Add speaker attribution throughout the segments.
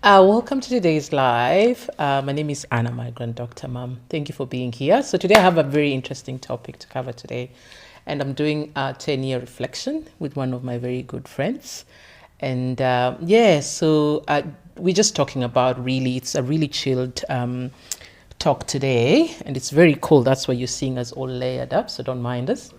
Speaker 1: Welcome to today's live. My name is Anna, Migrant Dr. Mom. Thank you for being here. So today I have a very interesting topic to cover today. And I'm doing a 10-year reflection with one of my very good friends. And we're just talking about it's a really chilled talk today. And it's very cool. That's why you're seeing us all layered up. So don't mind us.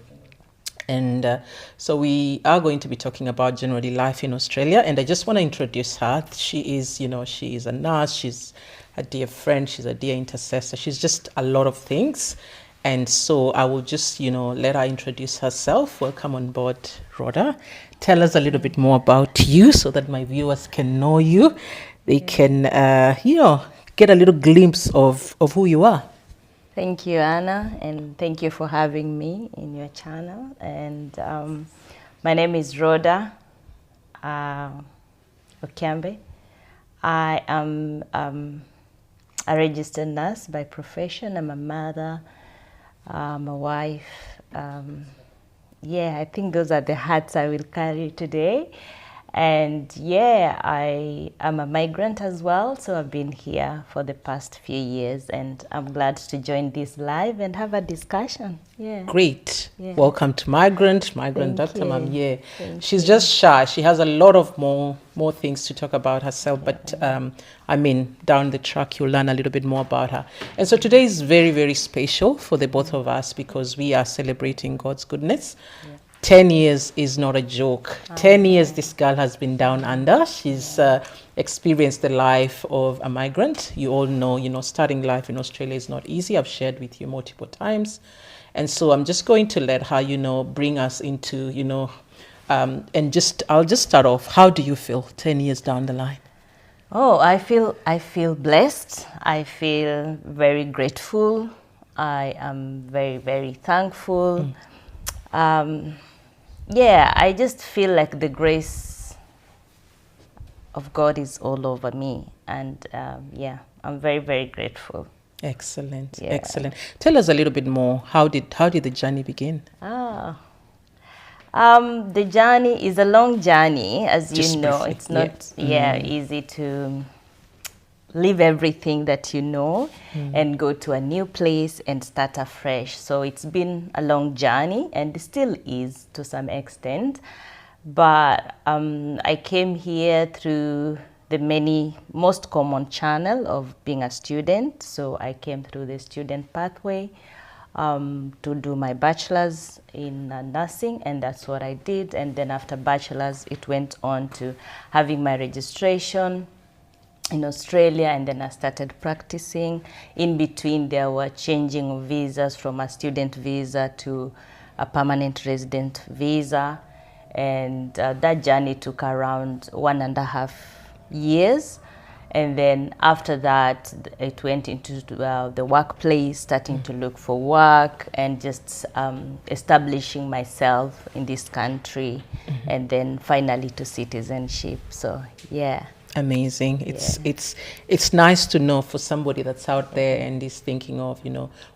Speaker 1: And so we are going to be talking about generally life in Australia. And I just want to introduce her. She is a nurse. She's a dear friend. She's a dear intercessor. She's just a lot of things. And so I will just, let her introduce herself. Welcome on board, Rhoda. Tell us a little bit more about you so that my viewers can know you. They can, get a little glimpse of who you are.
Speaker 2: Thank you, Anna, and thank you for having me in your channel. And my name is Rhoda Okiambe. I am a registered nurse by profession. I'm a mother, I'm a wife. I think those are the hats I will carry today. And I am a migrant as well, so I've been here for the past few years, and I'm glad to join this live and have a discussion.
Speaker 1: Great. Welcome to Migrant Dr. Mom. She's just shy. She has a lot of more things to talk about herself, but down the track you'll learn a little bit more about her. And so today is very, very special for the both of us because we are celebrating God's goodness. 10 years is not a joke. 10 years this girl has been down under. She's experienced the life of a migrant. You all know, starting life in Australia is not easy. I've shared with you multiple times. And so I'm just going to let her, bring us into, I'll just start off. How do you feel 10 years down the line?
Speaker 2: Oh, I feel blessed. I feel very grateful. I am very, very thankful. I just feel like the grace of God is all over me, and I'm very, very grateful.
Speaker 1: Excellent. Tell us a little bit more. How did the journey begin?
Speaker 2: The journey is a long journey, as
Speaker 1: just
Speaker 2: you know.
Speaker 1: Briefly.
Speaker 2: It's not easy to leave everything that you know and go to a new place and start afresh. So it's been a long journey, and it still is to some extent. But I came here through the most common channel of being a student. So I came through the student pathway to do my bachelor's in nursing, and that's what I did. And then after bachelor's, it went on to having my registration in Australia, and then I started practicing. In between, there were changing visas from a student visa to a permanent resident visa, and that journey took around 1.5 years. And then after that, it went into the workplace, starting to look for work and just establishing myself in this country, and then finally to citizenship. So
Speaker 1: Amazing. It's nice to know for somebody that's out there and is thinking of,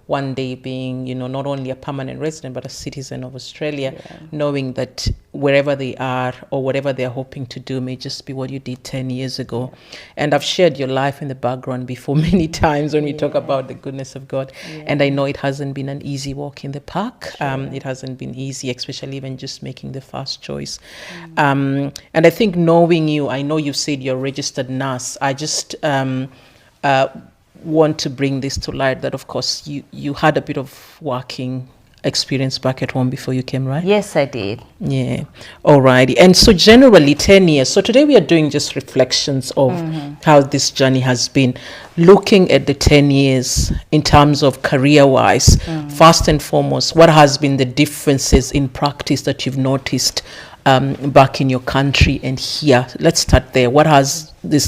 Speaker 1: one day being, not only a permanent resident, but a citizen of Australia, knowing that wherever they are or whatever they're hoping to do may just be what you did 10 years ago. And I've shared your life in the background before many times when we talk about the goodness of God. And I know it hasn't been an easy walk in the park. It hasn't been easy, especially even just making the first choice. And I think knowing you, I know you said you're a registered nurse. I just want to bring this to light that, of course, you had a bit of working experience back at home before you came, right?
Speaker 2: Yes, I did.
Speaker 1: Yeah. Alrighty. And so generally 10 years. So today we are doing just reflections of how this journey has been. Looking at the 10 years in terms of career-wise, first and foremost, what has been the differences in practice that you've noticed back in your country and here? Let's start there. What has the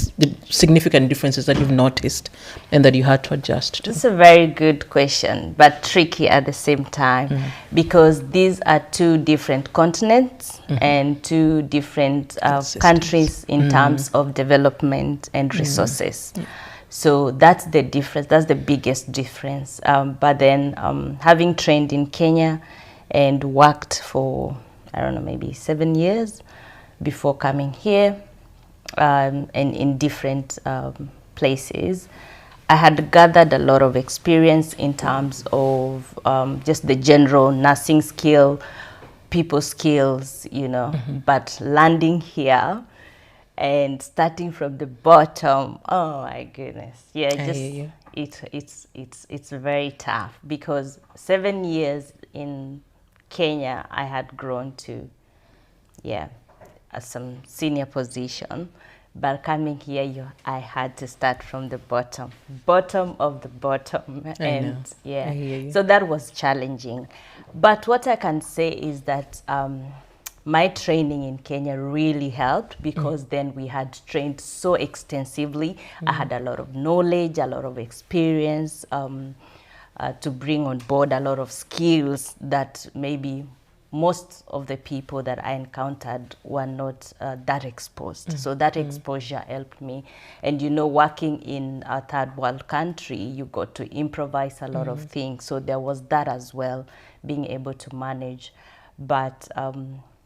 Speaker 1: significant differences that you've noticed and that you had to adjust to?
Speaker 2: It's a very good question, but tricky at the same time, because these are two different continents and two different countries in terms of development and resources. So that's the difference. That's the biggest difference. But then having trained in Kenya and worked for, I don't know, maybe 7 years before coming here, and in different places, I had gathered a lot of experience in terms of just the general nursing skill, people skills, you know, but landing here and starting from the bottom, oh my goodness. Yeah,
Speaker 1: I
Speaker 2: just
Speaker 1: hear you.
Speaker 2: it's very tough, because 7 years in Kenya, I had grown to, yeah, some senior position. But coming here, I had to start from the bottom of the bottom.
Speaker 1: I
Speaker 2: And
Speaker 1: know.
Speaker 2: yeah,
Speaker 1: I hear you.
Speaker 2: so that was challenging. But what I can say is that my training in Kenya really helped, because then we had trained so extensively. I had a lot of knowledge, a lot of experience, to bring on board a lot of skills that maybe most of the people that I encountered were not that exposed. So that exposure helped me. And you know, working in a third world country, you got to improvise a lot of things. So there was that as well, being able to manage. But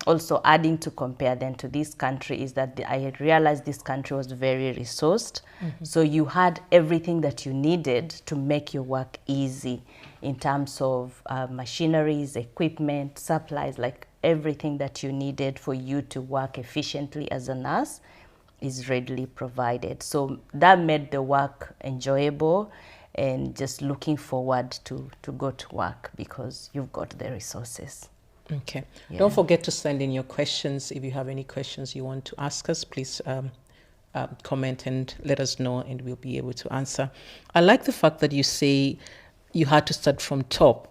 Speaker 2: also adding to compare then to this country is that I had realized this country was very resourced. So you had everything that you needed to make your work easy, in terms of machineries, equipment, supplies, like everything that you needed for you to work efficiently as a nurse is readily provided. So that made the work enjoyable, and just looking forward to go to work, because you've got the resources.
Speaker 1: Okay.
Speaker 2: Yeah.
Speaker 1: Don't forget to send in your questions. If you have any questions you want to ask us, please comment and let us know, and we'll be able to answer. I like the fact that you say you had to start from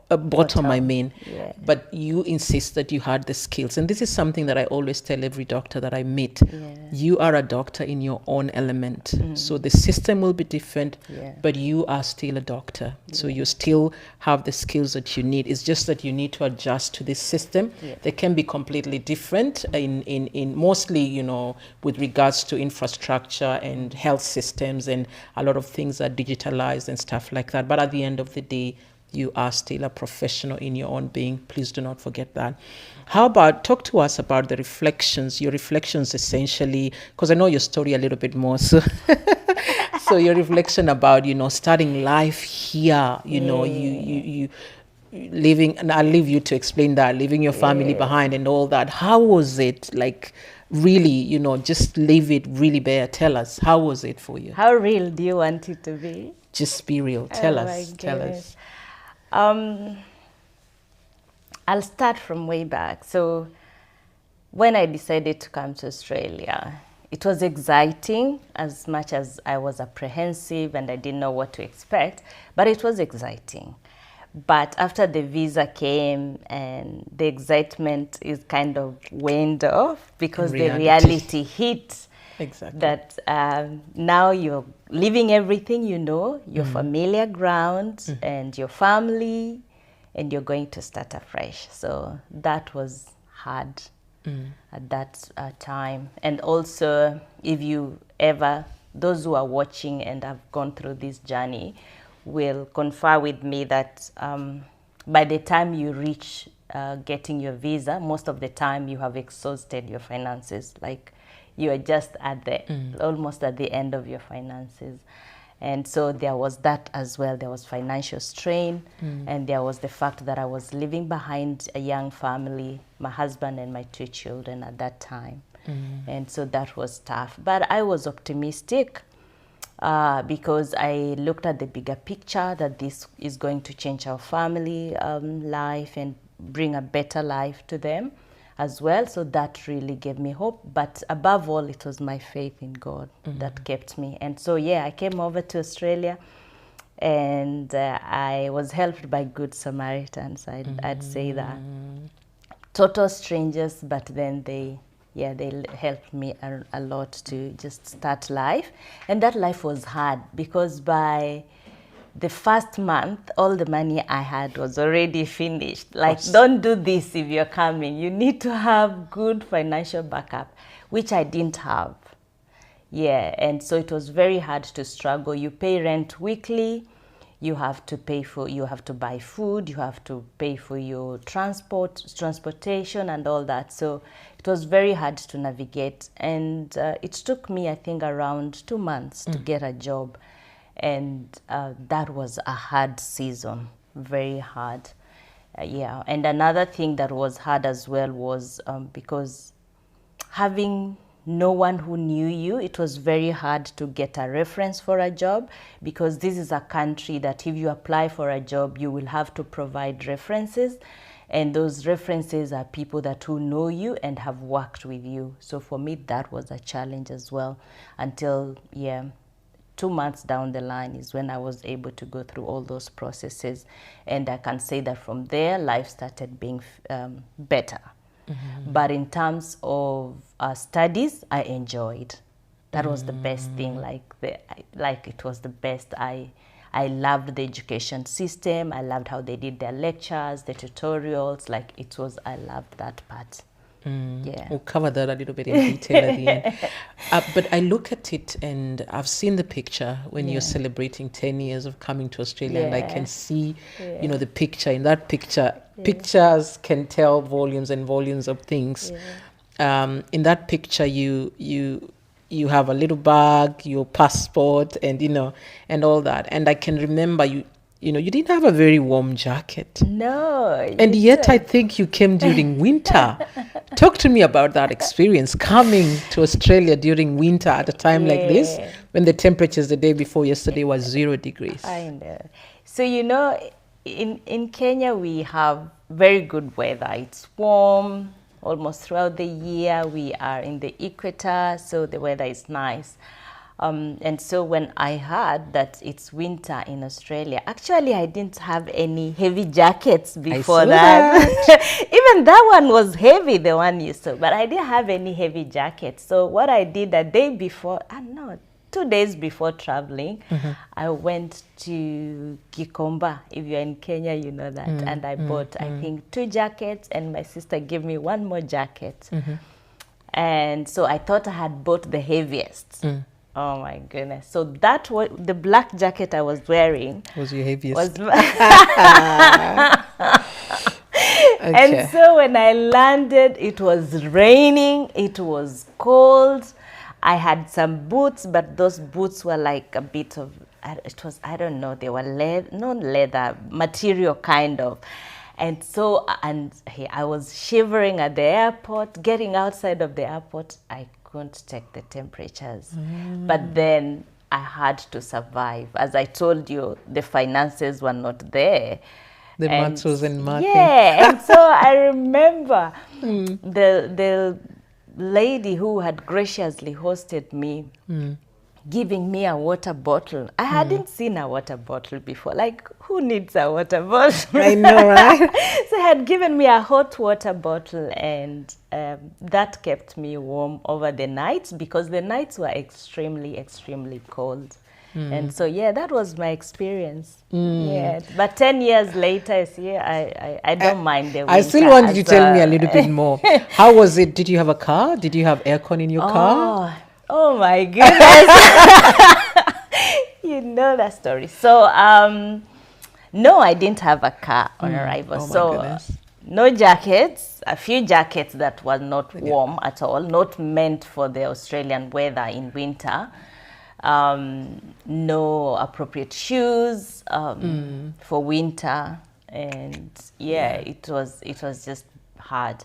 Speaker 1: bottom, I mean,
Speaker 2: Yeah.
Speaker 1: but you insist that you had the skills. And this is something that I always tell every doctor that I meet.
Speaker 2: Yeah.
Speaker 1: You are a doctor in your own element. So the system will be different,
Speaker 2: Yeah.
Speaker 1: but you are still a doctor. So you still have the skills that you need. It's just that you need to adjust to this system.
Speaker 2: Yeah.
Speaker 1: They can be completely different in mostly, you know, with regards to infrastructure and health systems, and a lot of things are digitalized and stuff like that. But at the end of the day, you are still a professional in your own being. Please do not forget that. How about, talk to us about the reflections, your reflections essentially, because I know your story a little bit more. So, so your reflection about, you know, starting life here, you know, you leaving, and I'll leave you to explain that, leaving your family behind and all that. How was it? Like, really, you know, just leave it really bare. Tell us, how was it for you?
Speaker 2: How real do you want it to be?
Speaker 1: Just be real. Tell
Speaker 2: Oh
Speaker 1: us.
Speaker 2: my
Speaker 1: Tell
Speaker 2: goodness.
Speaker 1: us.
Speaker 2: I'll start from way back. So when I decided to come to Australia, it was exciting, as much as I was apprehensive and I didn't know what to expect, but it was exciting. But after the visa came, and the excitement is kind of waned off, because the reality hit.
Speaker 1: Exactly.
Speaker 2: That now you're leaving everything you know, your familiar ground, and your family, and you're going to start afresh. So that was hard at that time. And also, if you ever, those who are watching and have gone through this journey will confer with me that by the time you reach getting your visa, most of the time you have exhausted your finances. Like, you are just at the almost at the end of your finances. And so there was that as well. There was financial strain, and there was the fact that I was leaving behind a young family, my husband and my 2 children at that time. And so that was tough. But I was optimistic, because I looked at the bigger picture, that this is going to change our family life and bring a better life to them as well. So that really gave me hope. But above all, it was my faith in God that kept me. And so, yeah, I came over to Australia, and I was helped by good Samaritans. I'd say that. Total strangers, but then they helped me a lot to just start life. And that life was hard, because by the first month, all the money I had was already finished. Like, don't do this if you're coming. You need to have good financial backup, which I didn't have. Yeah, and so it was very hard to struggle. You pay rent weekly. you have to buy food, you have to pay for your transportation and all that. So it was very hard to navigate. And it took me, I think, around 2 months to get a job. And that was a hard season, very hard. Yeah, and another thing that was hard as well was because having no one who knew you, it was very hard to get a reference for a job, because this is a country that if you apply for a job, you will have to provide references, and those references are people that who know you and have worked with you. So for me, that was a challenge as well, until 2 months down the line is when I was able to go through all those processes, and I can say that from there life started being better. But in terms of studies, I enjoyed. That was the best thing. Like it was the best. I loved the education system. I loved how they did their lectures, the tutorials. I loved that part. Yeah.
Speaker 1: We'll cover that a little bit in detail at the end. But I look at it, and I've seen the picture when you're celebrating 10 years of coming to Australia, and I can see, the picture. In that picture, pictures can tell volumes and volumes of things. In that picture, you have a little bag, your passport, and and all that. And I can remember you didn't have a very warm jacket.
Speaker 2: No.
Speaker 1: And yet I think you came during winter. Talk to me about that experience, coming to Australia during winter at a time like this, when the temperatures the day before yesterday was 0 degrees.
Speaker 2: I know. So, in Kenya, we have very good weather. It's warm almost throughout the year. We are in the equator, so the weather is nice. And so when I heard that it's winter in Australia, actually I didn't have any heavy jackets before that. Even that one was heavy, the one you saw, but I didn't have any heavy jackets. So what I did the day before, 2 days before traveling, I went to Gikomba. If you're in Kenya, you know that. And I bought, I think, 2 jackets, and my sister gave me 1 more jacket. And so I thought I had bought the heaviest. Oh my goodness. So that was the black jacket I was wearing.
Speaker 1: Was your heaviest?
Speaker 2: And so when I landed, it was raining, it was cold. I had some boots, but those boots were like a bit of, I don't know, they were leather material kind of. And so, I was shivering at the airport. Getting outside of the airport, I couldn't take the temperatures. But then I had to survive. As I told you, the finances were not there.
Speaker 1: The months wasn't marking.
Speaker 2: Yeah, and so I remember the lady who had graciously hosted me giving me a water bottle. I hadn't seen a water bottle before. Like, who needs a water bottle?
Speaker 1: I know, right?
Speaker 2: So I had given me a hot water bottle, and that kept me warm over the nights, because the nights were extremely, extremely cold. And so, that was my experience. Yeah, but 10 years later, I don't mind the winter.
Speaker 1: I still want you to tell me a little bit more. How was it? Did you have a car? Did you have aircon in your car?
Speaker 2: Oh my goodness. You know that story. So, no, I didn't have a car on arrival.
Speaker 1: Goodness.
Speaker 2: No jackets, a few jackets that were not warm at all, not meant for the Australian weather in winter. No appropriate shoes for winter, and it was just hard.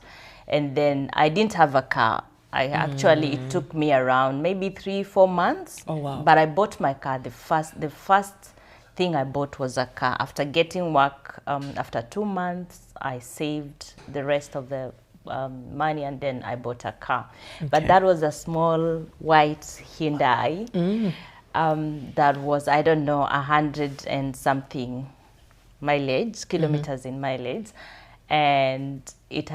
Speaker 2: And then I didn't have a car. It took me around maybe 3-4 months.
Speaker 1: Oh wow!
Speaker 2: But I bought my car. The first thing I bought was a car. After getting work, after 2 months, I saved the rest of the money, and then I bought a car. Okay. But that was a small white Hyundai that was, I don't know, 100 and something kilometers in mileage, and it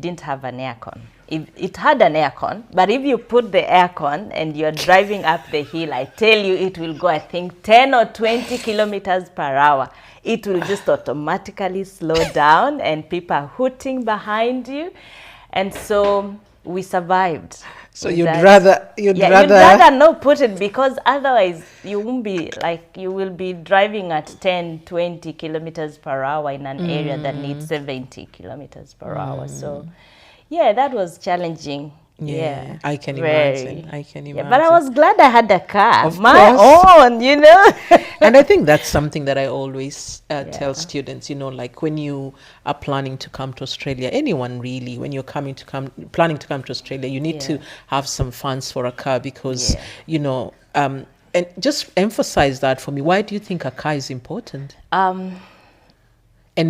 Speaker 2: didn't have an aircon. It had an aircon, but if you put the aircon and you're driving up the hill, I tell you, it will go, I think, 10 or 20 kilometers per hour. It will just automatically slow down, and people are hooting behind you. And so we survived.
Speaker 1: So
Speaker 2: with
Speaker 1: you'd
Speaker 2: that.
Speaker 1: rather
Speaker 2: You'd rather not put it, because otherwise you won't be like, you will be driving at 10, 20 kilometers per hour in an area that needs 70 kilometers per hour. So yeah, that was challenging. Yeah,
Speaker 1: I can
Speaker 2: very.
Speaker 1: imagine. I can imagine.
Speaker 2: Yeah, but I was glad I had a car,
Speaker 1: Of
Speaker 2: my
Speaker 1: course.
Speaker 2: own, you know.
Speaker 1: And I think that's something that I always tell students, you know, like when you are planning to come to Australia, anyone really, when you're planning to come to Australia, you need to have some funds for a car, because, you know, and just emphasize that for me. Why do you think a car is important? And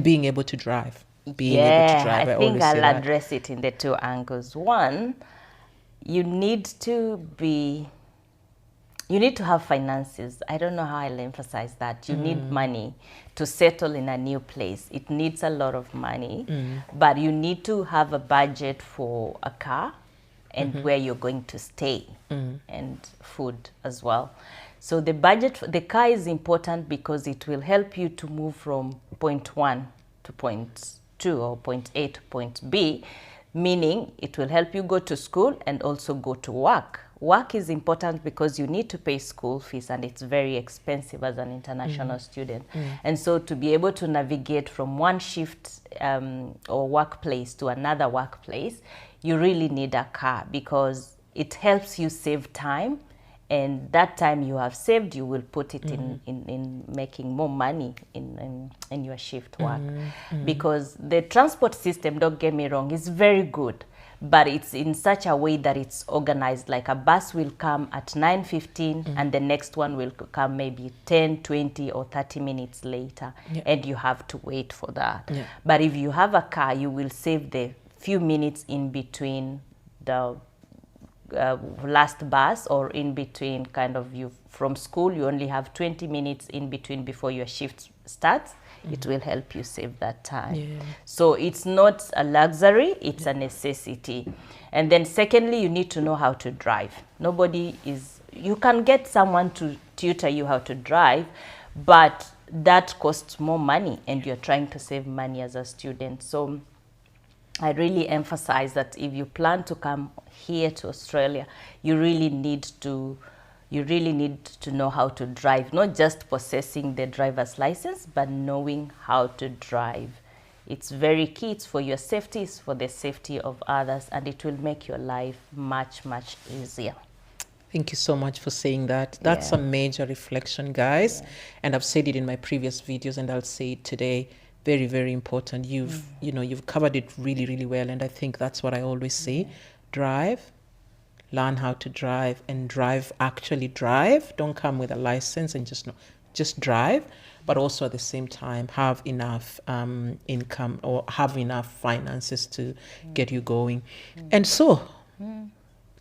Speaker 1: being able to drive.
Speaker 2: I think I'll address it in the two angles. One, you need to have finances. I don't know how I'll emphasize that. You need money to settle in a new place. It needs a lot of money, but you need to have a budget for a car and where you're going to stay and food as well. So the budget for the car is important because it will help you to move from point 1 to point 2 or point A to point B, meaning it will help you go to school and also go to work. Work is important because you need to pay school fees, and it's very expensive as an international student. And so to be able to navigate from one shift or workplace to another workplace, you really need a car, because it helps you save time, and that time you have saved, you will put it in making more money in your shift work. Because the transport system, don't get me wrong, is very good, but it's in such a way that it's organized. Like a bus will come at 9:15 and the next one will come maybe 10, 20 or 30 minutes later, and you have to wait for that. But if you have a car, you will save the few minutes in between the last bus, or in between kind of you from school. You only have 20 minutes in between before your shift starts. It will help you save that time. So it's not a luxury, it's a necessity. And then secondly, you need to know how to drive. You can get someone to tutor you how to drive, but that costs more money, and you're trying to save money as a student. So I really emphasize that if you plan to come here to Australia, you really need to know how to drive, not just possessing the driver's license, but knowing how to drive. It's very key. It's for your safety, it's for the safety of others, and it will make your life much, much easier.
Speaker 1: Thank you so much for saying that. That's a major reflection, guys. And I've said it in my previous videos, and I'll say it today. Very, very important. You've covered it really, really well. And I think that's what I always say. Drive, learn how to drive, and actually drive. Don't come with a license and just drive, but also at the same time have enough income or have enough finances to get you going. And so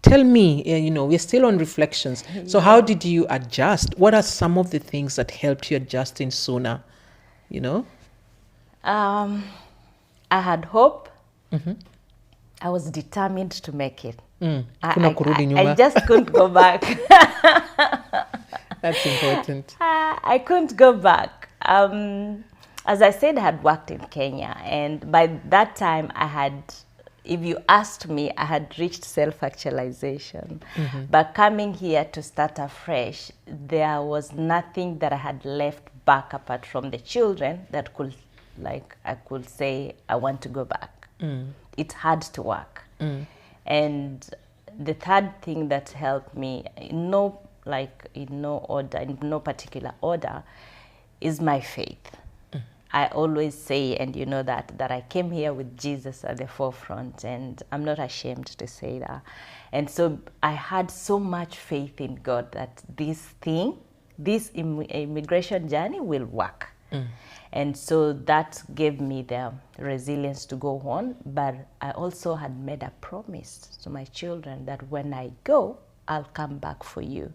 Speaker 1: tell me, we're still on reflections. So how did you adjust? What are some of the things that helped you adjusting sooner,
Speaker 2: I had hope. I was determined to make it. I just couldn't go back.
Speaker 1: That's important.
Speaker 2: I couldn't go back. As I said, I had worked in Kenya, and by that time if you asked me, I had reached self-actualization. But coming here to start afresh, there was nothing that I had left back apart from the children that I could say, I want to go back. It had to work. And the third thing that helped me, in no particular order, is my faith. I always say, and you know that I came here with Jesus at the forefront, and I'm not ashamed to say that. And so I had so much faith in God that this immigration journey will work. And so that gave me the resilience to go on. But I also had made a promise to my children that when I go, I'll come back for you.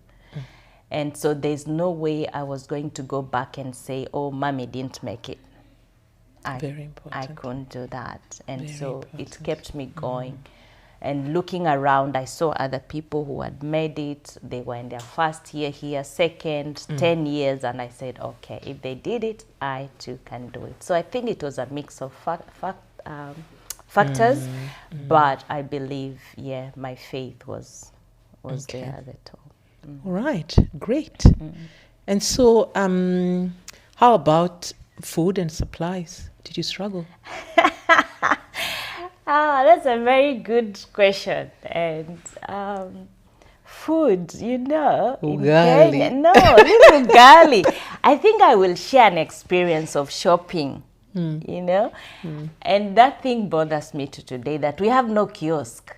Speaker 2: And so there's no way I was going to go back and say, oh, mommy didn't make it.
Speaker 1: Very important.
Speaker 2: I couldn't do that. And it kept me going. And looking around, I saw other people who had made it. They were in their first year here, second, 10 years. And I said, okay, factors, but I believe, yeah, my faith was there at the top.
Speaker 1: All right, great. And so, how about food and supplies? Did you struggle?
Speaker 2: That's a very good question. And food, in
Speaker 1: Ugali.
Speaker 2: Kenya, no, this ugali. I think I will share an experience of shopping, and that thing bothers me to today, that we have no kiosk.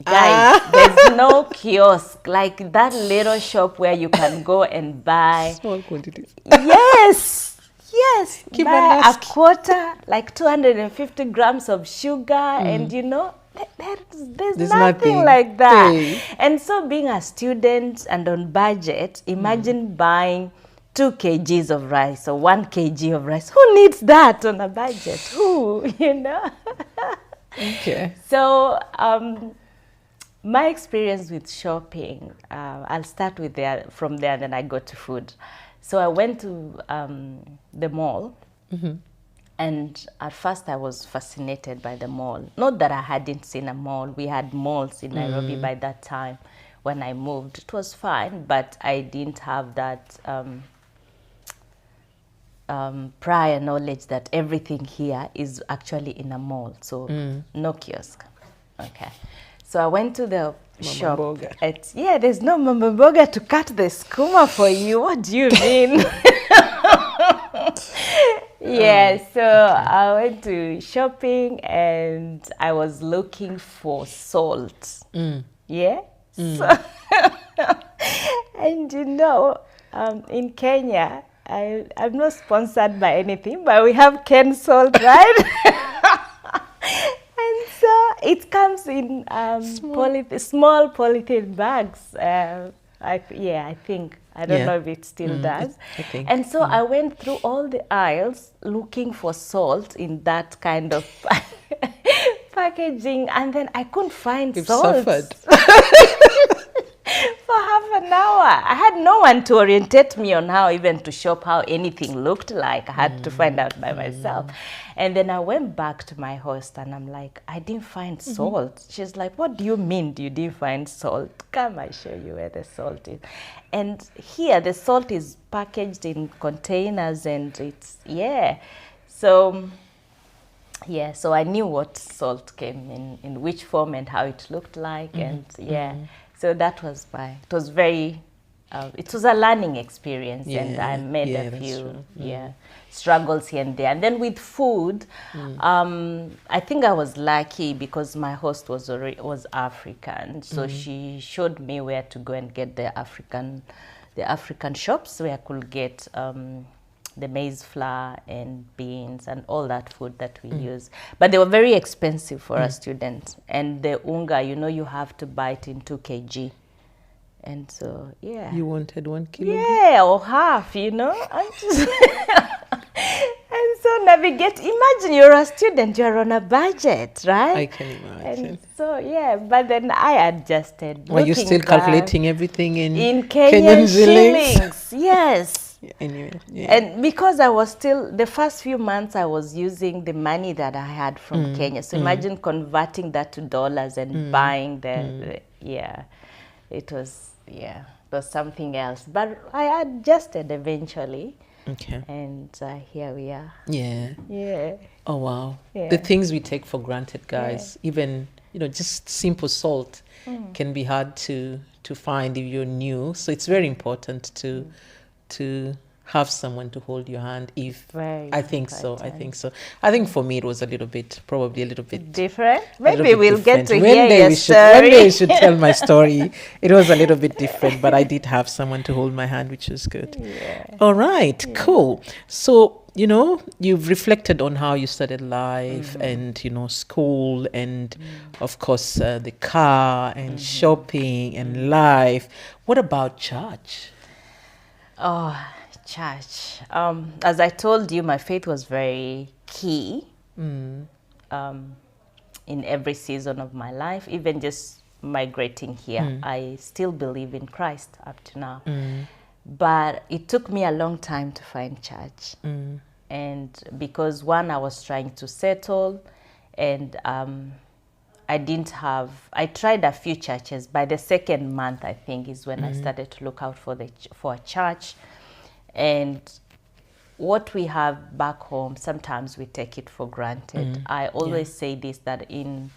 Speaker 2: Guys, there's no kiosk, like that little shop where you can go and buy
Speaker 1: Small quantities.
Speaker 2: Yes,
Speaker 1: Keep
Speaker 2: buy
Speaker 1: on
Speaker 2: a
Speaker 1: asking.
Speaker 2: quarter, like 250 grams of sugar, and there's nothing like that.
Speaker 1: Hey.
Speaker 2: And so, being a student and on budget, imagine buying 2 kgs of rice or 1 kg of rice. Who needs that on a budget? Who,
Speaker 1: Okay.
Speaker 2: So, my experience with shopping, I'll start with from there, and then I go to food. So I went to the mall, and at first I was fascinated by the mall. Not that I hadn't seen a mall. We had malls in Nairobi by that time when I moved. It was fine, but I didn't have that prior knowledge that everything here is actually in a mall. So no kiosk. Okay. So I went to the shop. There's no mama burger to cut the skooma for you. What do you mean? So I went to shopping and I was looking for salt. Yeah. So and in Kenya, I'm not sponsored by anything, but we have canned salt, right? And so it comes in small polythene bags. I think. I don't know if it still does.
Speaker 1: I think.
Speaker 2: And so I went through all the aisles looking for salt in that kind of packaging, and then I couldn't find salt.
Speaker 1: Suffered.
Speaker 2: For half an hour. I had no one to orientate me on how even to shop, how anything looked like. I had to find out by myself. And then I went back to my host and I'm like, I didn't find salt. She's like, what do you mean you didn't find salt? Come, I show you where the salt is. And here the salt is packaged in containers and it's, So I knew what salt came in which form and how it looked like. So that was it was very, it was a learning experience, and I made a few struggles here and there. And then with food, I think I was lucky because my host was African, so she showed me where to go and get the African shops where I could get the maize flour and beans and all that food that we use. But they were very expensive for a student. And the unga, you have to buy it in 2 kg. And so,
Speaker 1: You wanted 1 kilo?
Speaker 2: Yeah, or half, And so imagine you're a student, you're on a budget, right?
Speaker 1: I can imagine.
Speaker 2: And so, but then I adjusted.
Speaker 1: Were you still calculating everything in
Speaker 2: Kenyan shillings? Yes.
Speaker 1: Anyway,
Speaker 2: And because I was still, the first few months I was using the money that I had from Kenya. So imagine converting that to dollars and buying it was something else. But I adjusted eventually.
Speaker 1: Okay.
Speaker 2: And here we are.
Speaker 1: Yeah.
Speaker 2: Yeah.
Speaker 1: Oh, wow.
Speaker 2: Yeah.
Speaker 1: The things we take for granted, guys, even, just simple salt can be hard to find if you're new. So it's very important to have someone to hold your hand I think so. I think for me it was probably a little bit
Speaker 2: different. Maybe we'll get to
Speaker 1: one
Speaker 2: hear
Speaker 1: day
Speaker 2: your story.
Speaker 1: One day we should tell my story. It was a little bit different, but I did have someone to hold my hand, which was good.
Speaker 2: Yeah.
Speaker 1: All right, cool. So, you've reflected on how you started life and, school and, of course, the car and shopping and life. What about church?
Speaker 2: Oh, church. As I told you, my faith was very key in every season of my life, even just migrating here. I still believe in Christ up to now. But it took me a long time to find church. And because one, I was trying to settle, and I tried a few churches. By the second month, I think, is when I started to look out for a church. And what we have back home, sometimes we take it for granted. I always say this, that in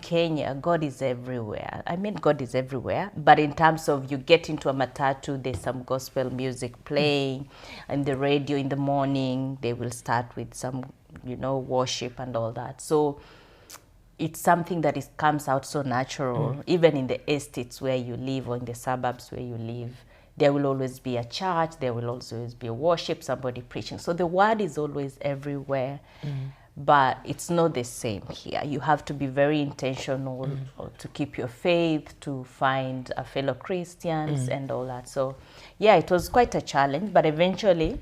Speaker 2: Kenya, God is everywhere. I mean, God is everywhere. But in terms of, you get into a matatu, there's some gospel music playing, and the radio in the morning, they will start with some, worship and all that. So it's something that comes out so natural. Even in the estates where you live, or in the suburbs where you live, there will always be a church, there will always be a worship, somebody preaching. So the word is always everywhere. But it's not the same here. You have to be very intentional to keep your faith, to find fellow Christians and all that. So yeah, it was quite a challenge, but eventually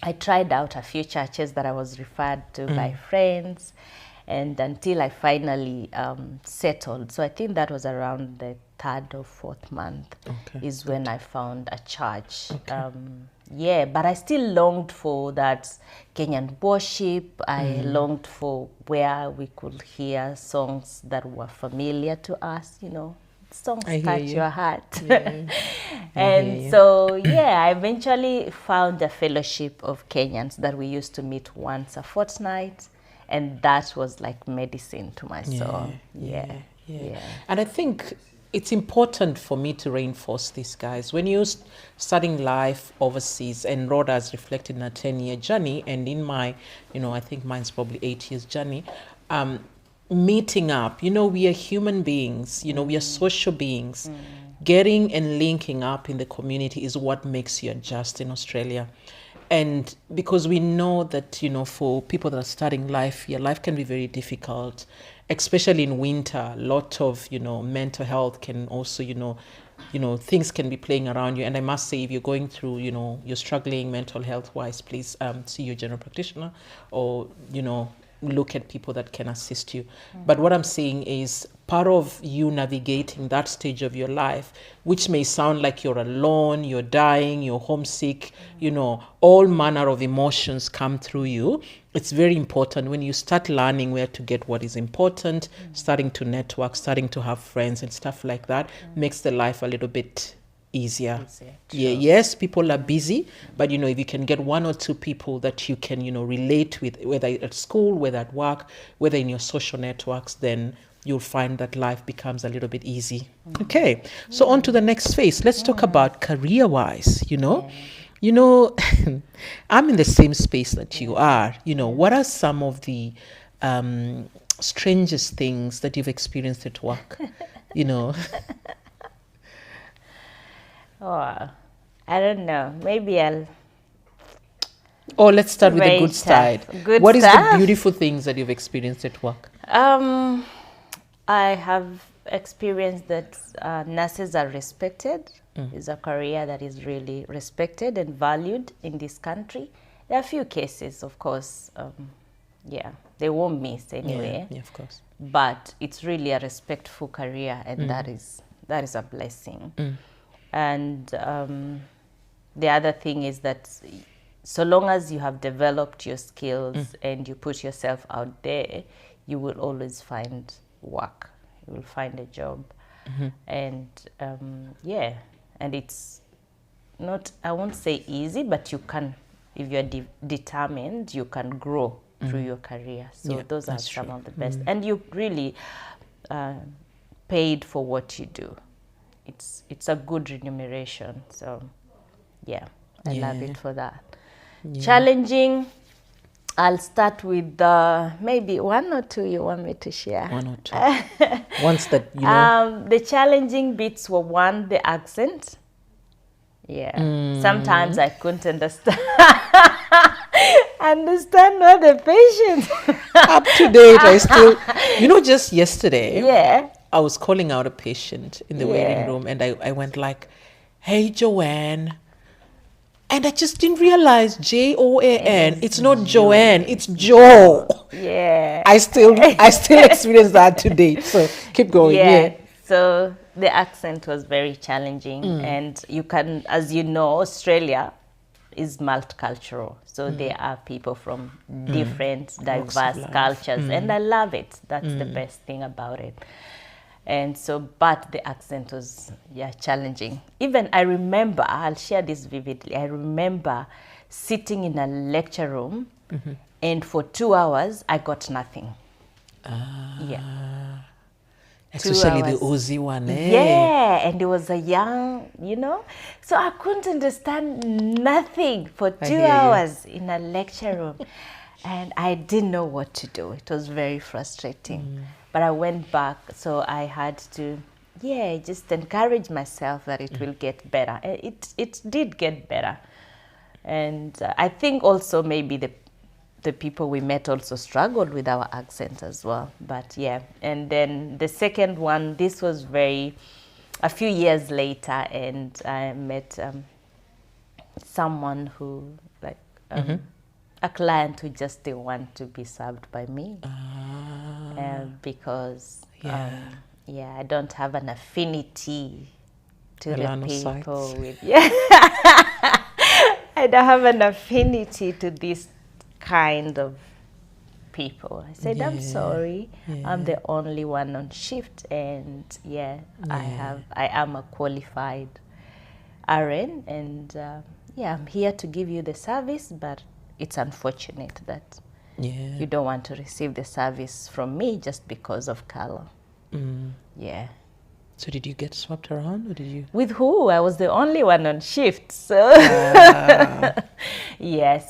Speaker 2: I tried out a few churches that I was referred to by friends, and until I finally settled. So I think that was around the 3rd or 4th month is when I found a church. Yeah, but I still longed for that Kenyan worship. I longed for where we could hear songs that were familiar to us, songs touch your heart. And so, yeah, I eventually found a fellowship of Kenyans that we used to meet once a fortnight, and that was like medicine to my soul. Yeah.
Speaker 1: And I think it's important for me to reinforce this, guys. When you're studying life overseas, and Rhoda has reflected in a 10-year journey, and in my, I think mine's probably 8 years journey, meeting up, we are human beings, we are social beings. Getting and linking up in the community is what makes you adjust in Australia. And because we know that, for people that are starting life here, life can be very difficult, especially in winter. A lot of, mental health can also, things can be playing around you. And I must say, if you're going through, you're struggling mental health wise, please see your general practitioner, or, look at people that can assist you. But what I'm saying is, part of you navigating that stage of your life, which may sound like you're alone, you're dying, you're homesick, all manner of emotions come through you. It's very important when you start learning where to get what is important, starting to network, starting to have friends and stuff like that, makes the life a little bit easier. Yeah, yes, people are busy, but if you can get one or two people that you can relate with, whether at school, whether at work, whether in your social networks, then you'll find that life becomes a little bit easy. Okay, so on to the next phase. Let's talk about career-wise. I'm in the same space that you are. What are some of the strangest things that you've experienced at work?
Speaker 2: Oh, I don't know. Maybe I'll...
Speaker 1: Oh, let's start with the good side. What is the beautiful things that you've experienced at work?
Speaker 2: I have experienced that nurses are respected. It's a career that is really respected and valued in this country. There are a few cases, of course. They won't miss anyway.
Speaker 1: Yeah, of course.
Speaker 2: But it's really a respectful career, and that is a blessing. And the other thing is that so long as you have developed your skills and you put yourself out there, you will always find work. You will find a job. And and it's not, I won't say easy, but you can, if you're determined, you can grow through your career. So those are some of the best. And you really paid for what you do. It's a good remuneration. So I love it for that. Challenging, I'll start with maybe one or two you want me to share.
Speaker 1: One or two. Ones that
Speaker 2: the challenging bits were, one, the accent. Sometimes I couldn't understand what the patient.
Speaker 1: Up to date, I still, just yesterday. I was calling out a patient in the waiting room, and I went like, "Hey, Joanne," and I just didn't realize Joan. It's not Joanne, it's Joe. I still experience that today. So keep going.
Speaker 2: So the accent was very challenging, and you can, as you know, Australia, is multicultural. So there are people from different,
Speaker 1: Walks of
Speaker 2: diverse
Speaker 1: life.
Speaker 2: cultures, and I love it. That's the best thing about it. And so, but the accent was, challenging. Even I remember, I'll share this vividly. I remember sitting in a lecture room, and for 2 hours, I got nothing. Yeah.
Speaker 1: Especially the Aussie one, eh?
Speaker 2: Yeah, and it was a young, so I couldn't understand nothing for 2
Speaker 1: hear you.
Speaker 2: hours in a lecture room. And I didn't know what to do. It was very frustrating. But I went back, so I had to, just encourage myself that it will get better. It did get better. And I think also maybe the people we met also struggled with our accent as well. But and then the second one, this was a few years later, and I met someone who, like, a client who just didn't want to be served by me. Because, I don't have an affinity to the people with, I don't have an affinity to this kind of people. I said, I'm sorry, I'm the only one on shift, and I am a qualified RN, and I'm here to give you the service, but it's unfortunate that you don't want to receive the service from me just because of color.
Speaker 1: So did you get swapped around, or did you?
Speaker 2: With who? I was the only one on shift. So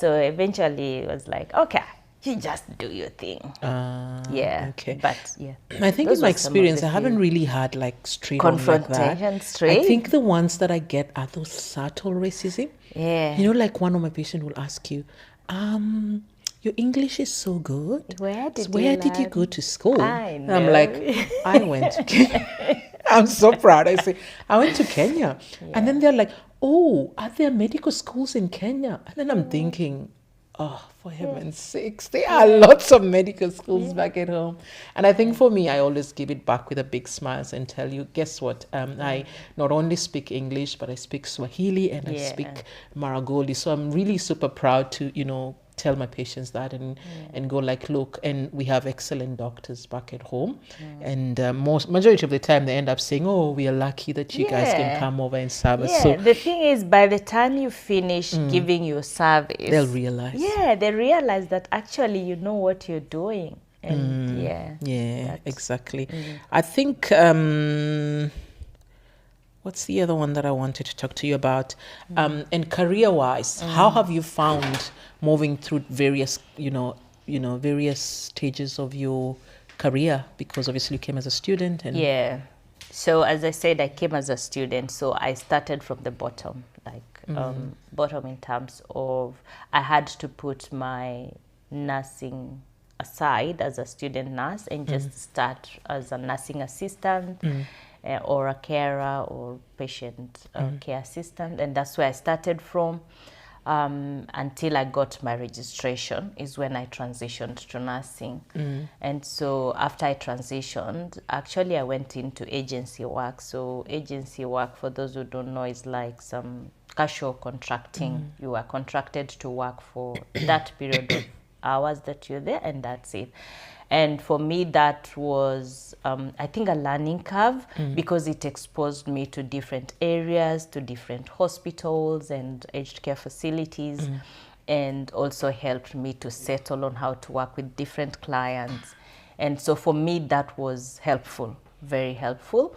Speaker 2: so eventually it was like, okay, you just do your thing.
Speaker 1: Okay.
Speaker 2: But
Speaker 1: I think in my experience, I haven't really had like straight confrontation
Speaker 2: on like straight.
Speaker 1: I think the ones that I get are those subtle racism. Like one of my patients will ask you, your English is so good.
Speaker 2: Where did you
Speaker 1: go to school?
Speaker 2: I know.
Speaker 1: And I'm like, I went to Kenya. I'm so proud. I say, I went to Kenya. And then they're like, oh, are there medical schools in Kenya? And then I'm thinking, oh, for heaven's sakes, there are lots of medical schools back at home. And I think for me, I always give it back with a big smile and tell you, guess what? I not only speak English, but I speak Swahili and I speak Maragoli. So I'm really super proud to, tell my patients that and go like, look, and we have excellent doctors back at home. And majority of the time they end up saying, oh, we are lucky that you guys can come over and serve us. So
Speaker 2: the thing is, by the time you finish giving your service,
Speaker 1: they'll realize.
Speaker 2: They realize that actually you know what you're doing. And
Speaker 1: exactly. I think what's the other one that I wanted to talk to you about? And career-wise, how have you found moving through various, various stages of your career? Because obviously you came as a student. And
Speaker 2: So as I said, I came as a student. So I started from the bottom, bottom in terms of I had to put my nursing aside as a student nurse and just start as a nursing assistant. Or a carer or patient care assistant, and that's where I started from until I got my registration is when I transitioned to nursing. And so after I transitioned, actually I went into agency work. So agency work, for those who don't know, is like some casual contracting. You are contracted to work for that period of hours that you're there, and that's it. And for me, that was, I think, a learning curve because it exposed me to different areas, to different hospitals and aged care facilities, and also helped me to settle on how to work with different clients. And so for me, that was helpful, very helpful,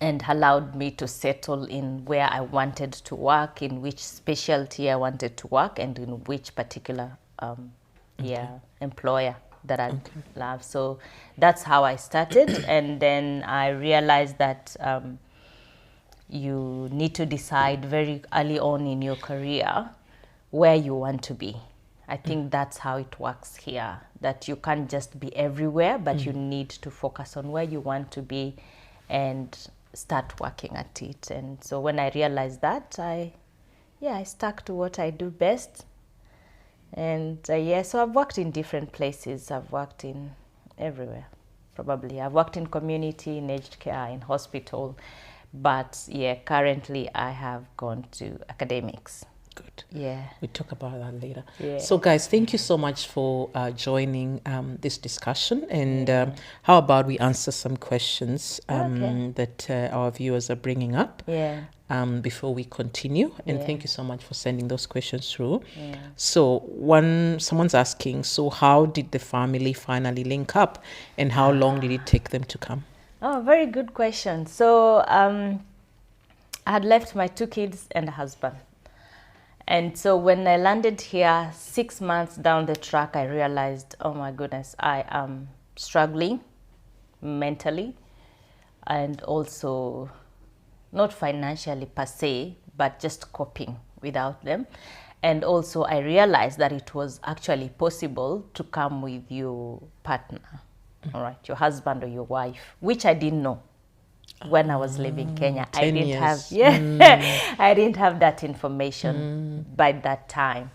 Speaker 2: and allowed me to settle in where I wanted to work, in which specialty I wanted to work, and in which particular employer that I love. So that's how I started. And then I realized that you need to decide very early on in your career where you want to be. I think that's how it works here, that you can't just be everywhere, but you need to focus on where you want to be and start working at it. And so when I realized that, I stuck to what I do best. And so I've worked in different places. I've worked in everywhere, probably. I've worked in community, in aged care, in hospital. But currently I have gone to academics.
Speaker 1: Good.
Speaker 2: Yeah.
Speaker 1: We'll talk about that later.
Speaker 2: Yeah.
Speaker 1: So, guys, thank you so much for joining this discussion. And how about we answer some questions that our viewers are bringing up before we continue? And thank you so much for sending those questions through. So, someone's asking, so how did the family finally link up, and how long did it take them to come?
Speaker 2: Oh, very good question. So, I had left my 2 kids and a husband. And so when I landed here 6 months down the track, I realized, oh my goodness, I am struggling mentally and also not financially per se, but just coping without them. And also I realized that it was actually possible to come with your partner, all right, your husband or your wife, which I didn't know. When I was living Kenya, I didn't have I didn't have that information by that time,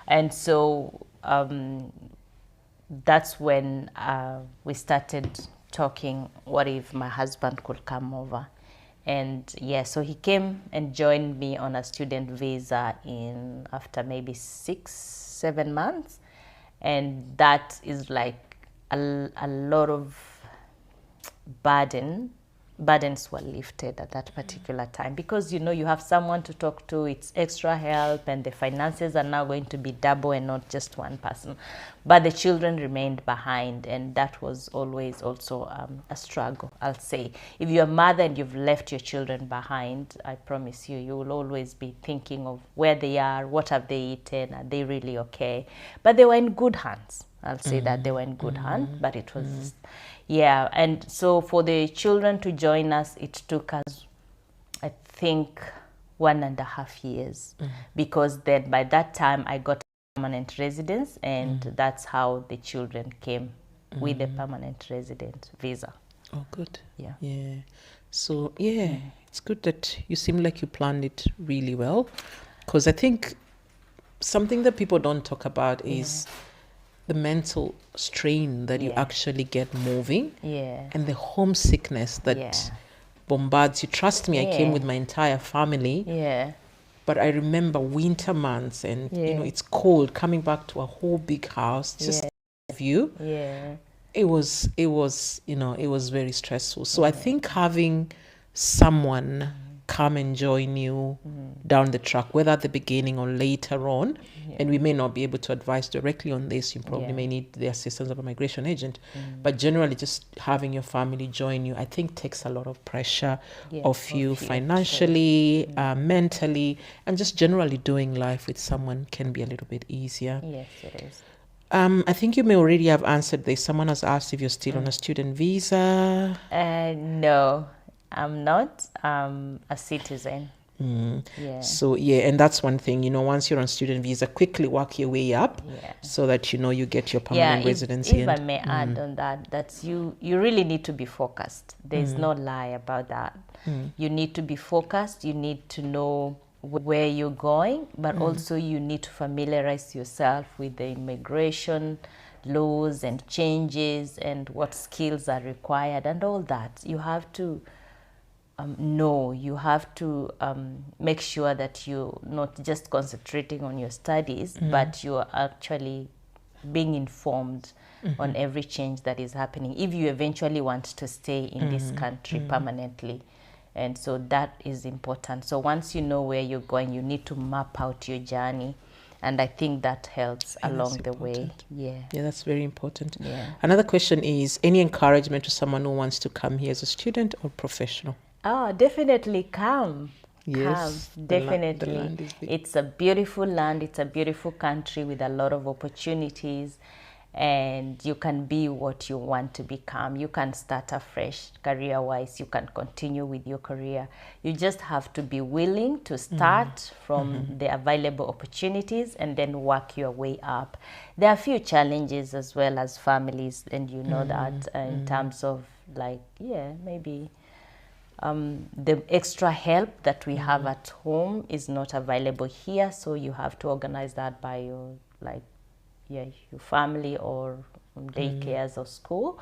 Speaker 2: and so that's when we started talking. What if my husband could come over? And so he came and joined me on a student visa after maybe 6-7 months, and that is like a lot of burdens were lifted at that particular time, because you have someone to talk to, it's extra help, and the finances are now going to be double and not just one person. But the children remained behind, and that was always also a struggle, I'll say. If you're a mother and you've left your children behind, I promise you will always be thinking of where they are, what have they eaten, are they really okay? But they were in good hands. I'll say that they were in good hands, but it was and so for the children to join us, it took us, I think, 1.5 years, because then by that time I got a permanent residence, and that's how the children came with the permanent resident visa.
Speaker 1: Oh, good.
Speaker 2: Yeah.
Speaker 1: So it's good that you seem like you planned it really well, because I think something that people don't talk about is the mental strain that you actually get moving, and the homesickness that bombards you. Trust me, I came with my entire family, but I remember winter months, and it's cold, coming back to a whole big house, just view. It was very stressful. So I think having someone come and join you down the track, whether at the beginning or later on, and we may not be able to advise directly on this, you probably may need the assistance of a migration agent, but generally just having your family join you, I think takes a lot of pressure off you financially, mentally, and just generally doing life with someone can be a little bit easier.
Speaker 2: Yes, it is.
Speaker 1: I think you may already have answered this. Someone has asked if you're still on a student visa.
Speaker 2: No, I'm not. I'm a citizen.
Speaker 1: So and that's one thing, once you're on student visa, quickly work your way up so that you get your permanent residency.
Speaker 2: If I may add on that's you really need to be focused. There's no lie about that. You need to be focused. You need to know where you're going, but also you need to familiarize yourself with the immigration laws and changes and what skills are required and all that. You have to you have to make sure that you're not just concentrating on your studies, but you're actually being informed on every change that is happening, if you eventually want to stay in this country permanently. And so that is important. So once you know where you're going, you need to map out your journey. And I think that helps along the way. Yeah,
Speaker 1: that's very important. Another question is, any encouragement to someone who wants to come here as a student or professional?
Speaker 2: Oh, definitely come.
Speaker 1: Yes,
Speaker 2: come. Definitely.
Speaker 1: The land is big.
Speaker 2: It's a beautiful land. It's a beautiful country with a lot of opportunities, and you can be what you want to become. You can start afresh career-wise. You can continue with your career. You just have to be willing to start from the available opportunities and then work your way up. There are a few challenges as well as families, and that in terms of maybe the extra help that we have at home is not available here, so you have to organize that by your family or daycares or school.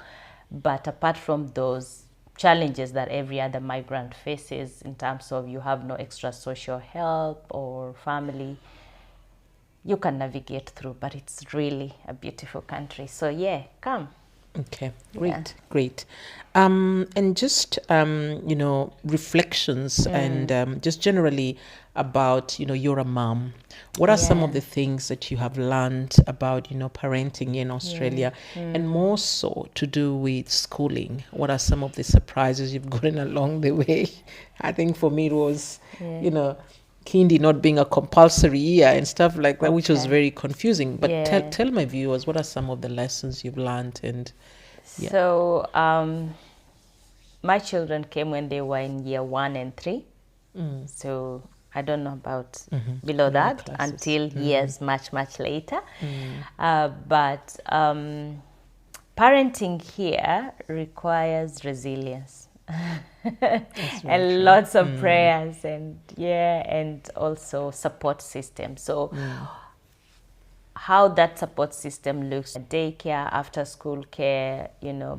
Speaker 2: But apart from those, challenges that every other migrant faces in terms of you have no extra social help or family. You can navigate through, but it's really a beautiful country. So yeah, come.
Speaker 1: Okay, great. And just, reflections and just generally about, you're a mom. What are some of the things that you have learned about, parenting in Australia and more so to do with schooling? What are some of the surprises you've gotten along the way? I think for me it was, kindy not being a compulsory year and stuff like that, which was very confusing. But tell my viewers, what are some of the lessons you've learned? And
Speaker 2: so my children came when they were in year 1 and 3. So I don't know about below that classes. Until years much much later. But parenting here requires resilience. And lots of prayers and also support system. So how that support system looks, daycare, after school care,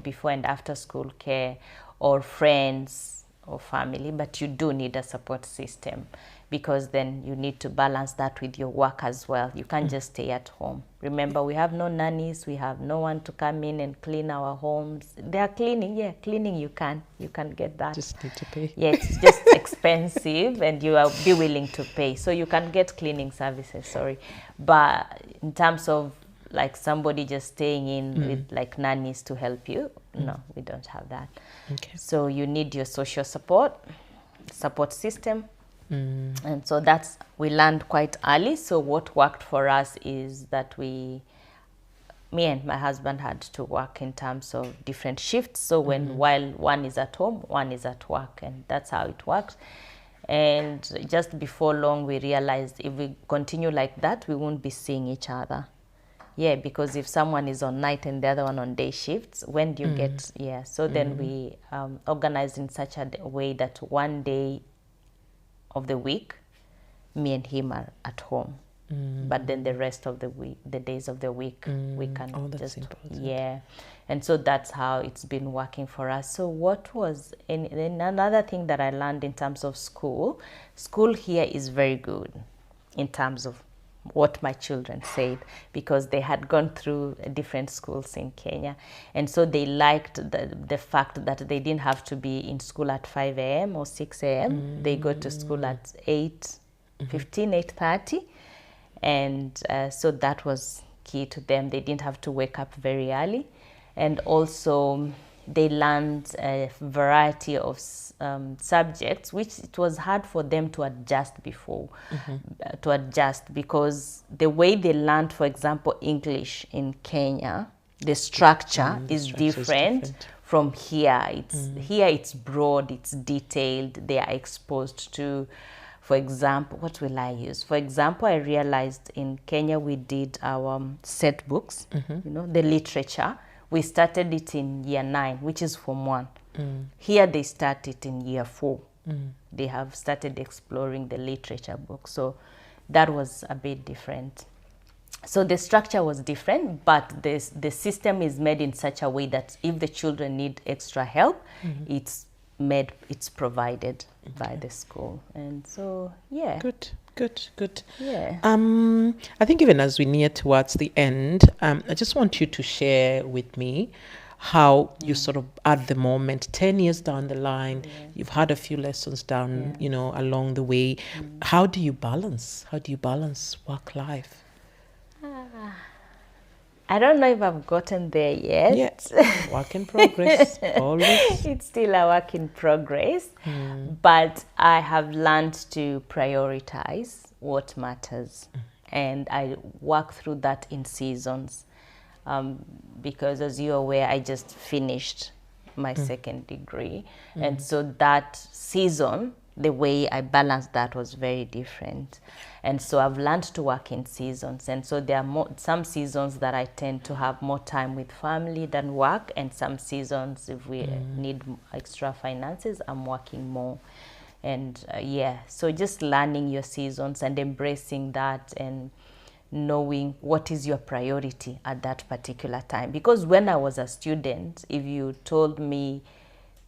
Speaker 2: before and after school care, or friends or family, but you do need a support system, because then you need to balance that with your work as well. You can't just stay at home. Remember, we have no nannies, we have no one to come in and clean our homes. They are cleaning, cleaning you can get that.
Speaker 1: Just need to pay.
Speaker 2: Yeah, it's just expensive and you will be willing to pay. So you can get cleaning services, But in terms of like somebody just staying in with like nannies to help you, no, we don't have that.
Speaker 1: Okay.
Speaker 2: So you need your social support system. And so we learned quite early. So what worked for us is that me and my husband had to work in terms of different shifts. So while one is at home, one is at work, and that's how it worked. And just before long, we realized if we continue like that, we won't be seeing each other. Yeah, because if someone is on night and the other one on day shifts, when do you get, so then we organized in such a way that one day of the week, me and him are at home. But then the rest of the week, the days of the week, we can just, and so that's how it's been working for us. So what was, and another thing that I learned in terms of school here is very good in terms of what my children said, because they had gone through different schools in Kenya, and so they liked the fact that they didn't have to be in school at 5 a.m. or 6 a.m. They go to school at 8:15, 8:30, and so that was key to them. They didn't have to wake up very early, and also they learned a variety of subjects, which it was hard for them to adjust before, because the way they learned, for example, English in Kenya, the structure is different from here. Here it's broad, it's detailed, they are exposed to, for example, what will I use? For example, I realized in Kenya we did our set books, the literature. We started it in year 9, which is Form 1. Here they start it in year 4. They have started exploring the literature book. So that was a bit different. So the structure was different, but the system is made in such a way that if the children need extra help, it's provided by the school. And so,
Speaker 1: Good.
Speaker 2: Yeah.
Speaker 1: I think even as we near towards the end, I just want you to share with me how you sort of, at the moment, 10 years down the line, you've had a few lessons down, along the way. How do you balance work life?
Speaker 2: I don't know if I've gotten there yet.
Speaker 1: Yeah, work in progress, always.
Speaker 2: It's still a work in progress, but I have learned to prioritize what matters, and I work through that in seasons, because as you're aware, I just finished my second degree, and so that season, the way I balanced that was very different. And so I've learned to work in seasons. And so there are some seasons that I tend to have more time with family than work. And some seasons, if we need extra finances, I'm working more. And so just learning your seasons and embracing that and knowing what is your priority at that particular time. Because when I was a student, if you told me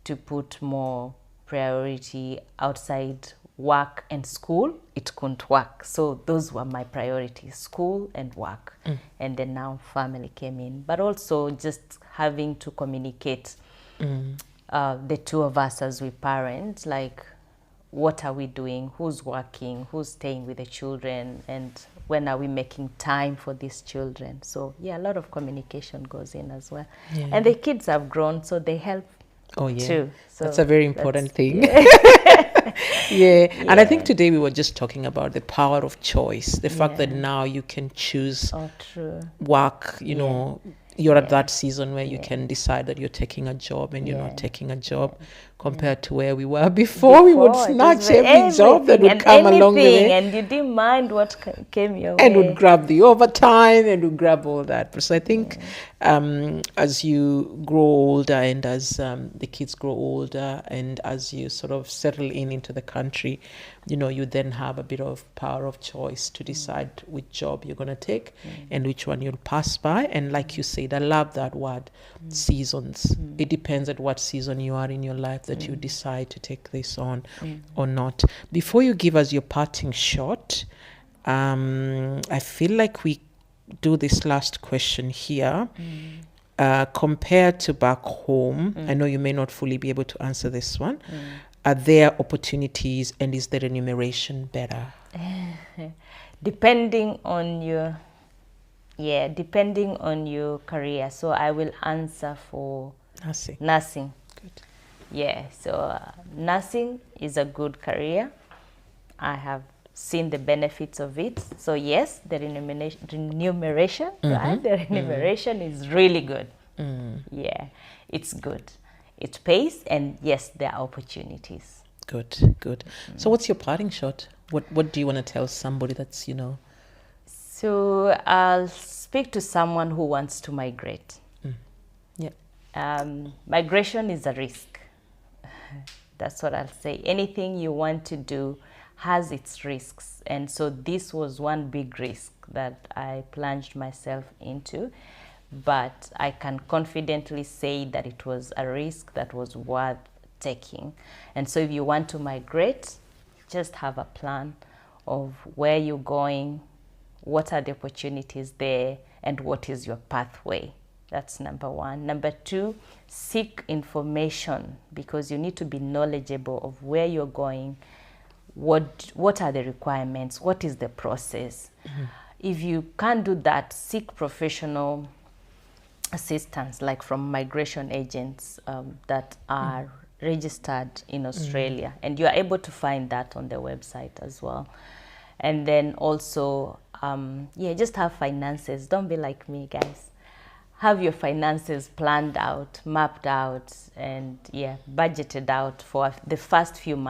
Speaker 2: to put more priority outside work and school, it couldn't work. So those were my priorities, school and work. And then now family came in. But also just having to communicate the two of us as we parent, like what are we doing, who's working, who's staying with the children, and when are we making time for these children. So yeah, a lot of communication goes in as well.
Speaker 1: Yeah.
Speaker 2: And the kids have grown, so they help too. So
Speaker 1: that's a very important thing.
Speaker 2: Yeah.
Speaker 1: And I think today we were just talking about the power of choice, the fact that now you can choose work, you know, you're at that season where you can decide that you're taking a job and you're not taking a job, compared to where we were before. We would snatch every job that would come along the way.
Speaker 2: And you didn't mind what came your
Speaker 1: and
Speaker 2: way.
Speaker 1: would grab the overtime and would grab all that. So I think as you grow older and as the kids grow older and as you sort of settle into the country, you know, you then have a bit of power of choice to decide which job you're going to take and which one you'll pass by. And like you said, I love that word, seasons. It depends at what season you are in your life that you decide to take this on or not. Before you give us your parting shot, I feel like we do this last question here. Compared to back home, I know you may not fully be able to answer this one. Are there opportunities and is the remuneration better?
Speaker 2: Depending on your career. So I will answer for nursing.
Speaker 1: Good.
Speaker 2: Yeah, so nursing is a good career. I have seen the benefits of it. So yes, the remuneration, right? The remuneration is really good. Yeah, it's good. It pays, and yes, there are opportunities.
Speaker 1: Good. So what's your parting shot? What do you want to tell somebody that's, you know?
Speaker 2: So I'll speak to someone who wants to migrate. Migration is a risk. That's what I'll say. Anything you want to do has its risks. And so this was one big risk that I plunged myself into. But I can confidently say that it was a risk that was worth taking. And so if you want to migrate, just have a plan of where you're going, what are the opportunities there, and what is your pathway. That's number one. Number two, seek information, because you need to be knowledgeable of where you're going, what are the requirements, what is the process. If you can't do that, seek professional assistance, like from migration agents that are registered in Australia, and you are able to find that on their website as well. And then also, just have finances. Don't be like me, guys. Have your finances planned out, mapped out, and budgeted out for the first few months.